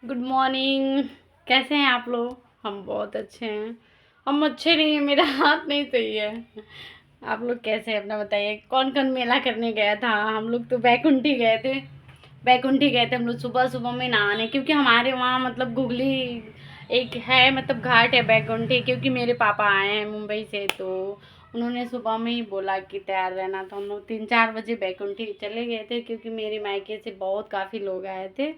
Good morning. कैसे हैं आप लोग? हम बहुत अच्छे हैं। हम अच्छे नहीं हैं, मेरा हाथ नहीं सही है। आप लोग कैसे हैं अपना बताइए। कौन कौन मेला करने गया था? हम लोग तो बैकुंठी गए थे। बैकुंठी गए थे हम लोग सुबह सुबह में नहाने, क्योंकि हमारे वहाँ मतलब गुगली एक है, मतलब घाट है बैकुंठी, क्योंकि मेरे पापा आए हैं मुंबई से, तो उन्होंने सुबह में ही बोला कि तैयार रहना। तो हम लोग 3-4 बजे बैकुंठी चले गए थे, क्योंकि मेरे मायके से बहुत काफ़ी लोग आए थे।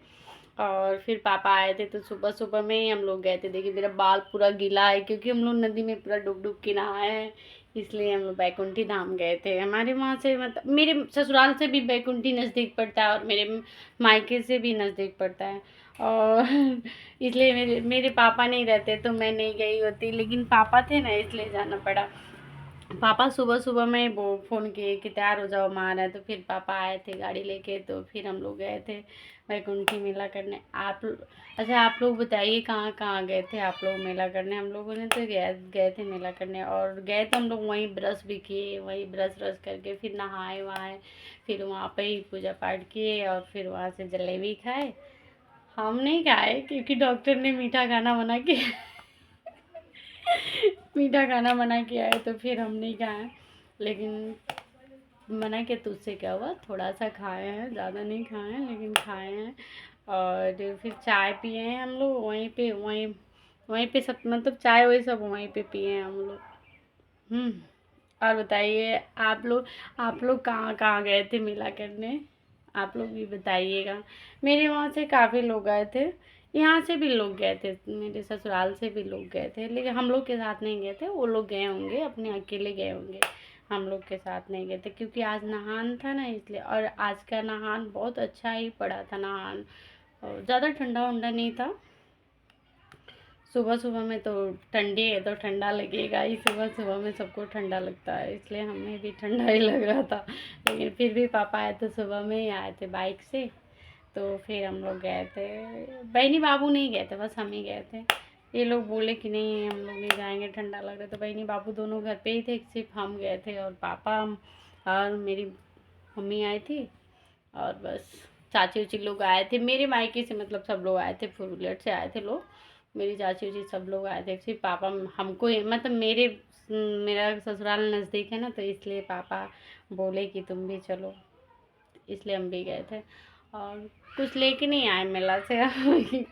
और फिर पापा आए थे तो सुबह सुबह में ही हम लोग गए थे। देखिए मेरा बाल पूरा गीला है, क्योंकि हम लोग नदी में पूरा डूब डूब के नहाए हैं, इसलिए हम लोग बैकुंठी धाम गए थे। हमारे वहाँ से मतलब मेरे ससुराल से भी बैकुंठी नज़दीक पड़ता है, और मेरे मायके से भी नज़दीक पड़ता है। और इसलिए मेरे मेरे पापा नहीं रहते तो मैं नहीं गई होती, लेकिन पापा थे ना इसलिए जाना पड़ा। पापा सुबह सुबह में वो फ़ोन किए कि तैयार हो जाओ, माँ है। तो फिर पापा आए थे गाड़ी लेके, तो फिर हम लोग गए थे वैकुंठी मेला करने। अच्छा आप लोग बताइए कहाँ कहाँ गए थे आप लोग मेला करने? हम लोगों ने तो गए गए थे मेला करने, और गए तो हम लोग वहीं ब्रश भी किए, वहीं ब्रश व्रश करके फिर नहाए वहाए, फिर वहाँ पे ही पूजा पाठ किए, और फिर वहाँ से जलेबी खाए। हम नहीं खाए क्योंकि डॉक्टर ने मीठा खाना मना किया। मीठा खाना मना किया है तो फिर हम नहीं खाए। लेकिन मना किया तो उससे क्या हुआ, थोड़ा सा खाए हैं, ज़्यादा नहीं खाए हैं लेकिन खाए हैं। और फिर चाय पिए हैं हम लोग वहीं पे, वहीं वहीं पे सब, मतलब चाय वही सब वहीं पे पिए हैं हम लोग। हम्म। और बताइए आप लोग कहाँ कहाँ गए थे मेला करने? आप लोग भी बताइएगा। मेरे वहाँ से काफ़ी लोग गए थे। यहाँ से भी लोग गए थे, मेरे ससुराल से भी लोग गए थे, लेकिन हम लोग के साथ नहीं गए थे। वो लोग गए होंगे, अपने अकेले गए होंगे। हम लोग के साथ नहीं गए थे, क्योंकि आज नहान था ना इसलिए। और आज का नहान बहुत अच्छा ही पड़ा था नहान, और ज़्यादा ठंडा वंडा नहीं था। सुबह सुबह में तो ठंडी है तो ठंडा लगेगा ही, सुबह सुबह में सबको ठंडा लगता है, इसलिए हमें भी ठंडा ही लग रहा था। लेकिन फिर भी पापा आए तो सुबह में ही आए थे बाइक से, तो फिर हम लोग गए थे। बहनी बाबू नहीं गए थे, बस हम ही गए थे। ये लोग बोले कि नहीं हम लोग नहीं जाएंगे, ठंडा लग रहा है, तो बहनी बाबू दोनों घर पे ही थे, सिर्फ हम गए थे, और पापा और मेरी मम्मी आई थी, और बस चाची उची लोग आए थे मेरे मायके से, मतलब सब लोग आए थे, फोर व्हीलर से आए थे लोग। मेरी चाची उची सब लोग आए थे, सिर्फ पापा हमको मतलब मेरा ससुराल नज़दीक है ना, तो इसलिए पापा बोले कि तुम भी चलो, इसलिए हम भी गए थे। और कुछ लेके नहीं आए मेला से।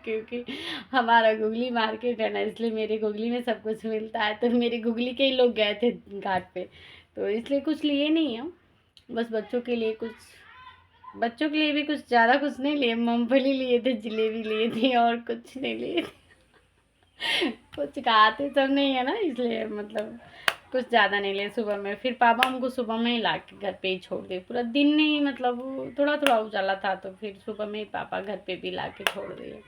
क्योंकि हमारा गुगली मार्केट है ना, इसलिए मेरे गुगली में सब कुछ मिलता है, तो मेरे गुगली के ही लोग गए थे घाट पे, तो इसलिए कुछ लिए नहीं हम। बस बच्चों के लिए कुछ, बच्चों के लिए भी कुछ ज़्यादा कुछ नहीं लिए, मूंगफली लिए थे, जलेबी लिए थी, और कुछ नहीं लिए थे। कुछ खाते सब नहीं है ना, इसलिए मतलब कुछ ज़्यादा नहीं लिए। सुबह में फिर पापा हमको सुबह में ही ला के घर पे ही छोड़ दिए, पूरा दिन नहीं, मतलब थोड़ा थोड़ा उजाला था, तो फिर सुबह में ही पापा घर पे भी ला के छोड़ दिए।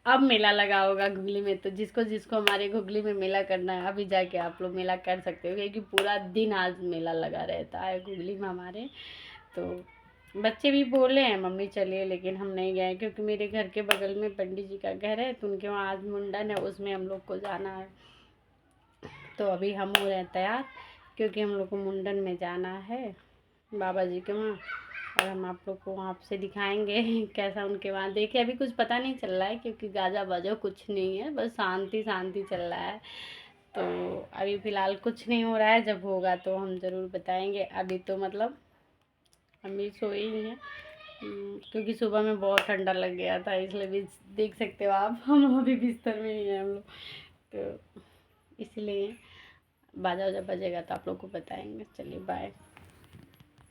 अब मेला लगा होगा घुगली में, तो जिसको जिसको हमारे घुगली में मेला करना है अभी जाके आप लोग मेला कर सकते हो, क्योंकि पूरा दिन आज मेला लगा रहता है घुगली में हमारे। तो बच्चे भी बोले हैं मम्मी चलिए, लेकिन हम नहीं गए, क्योंकि मेरे घर के बगल में पंडित जी का घर है, तो उनके वहाँ आज मुंडन है, उसमें हम लोग को जाना है। तो अभी हम हो रहे हैं तैयार, क्योंकि हम लोग को मुंडन में जाना है बाबा जी के वहाँ। और हम आप लोग को वहाँ से दिखाएंगे कैसा उनके वहाँ। देखिए अभी कुछ पता नहीं चल रहा है, क्योंकि गाजा बाजा कुछ नहीं है, बस शांति शांति चल रहा है। तो अभी फ़िलहाल कुछ नहीं हो रहा है, जब होगा तो हम ज़रूर बताएंगे। अभी तो मतलब हम भी सोए ही हैं। क्योंकि सुबह में बहुत ठंडा लग गया था, इसलिए भी देख सकते हो आप, हम अभी बिस्तर में ही हैं हम लोग। तो इसलिए बाजा वाजा बजेगा तो आप लोग को बताएंगे। चलिए बाय।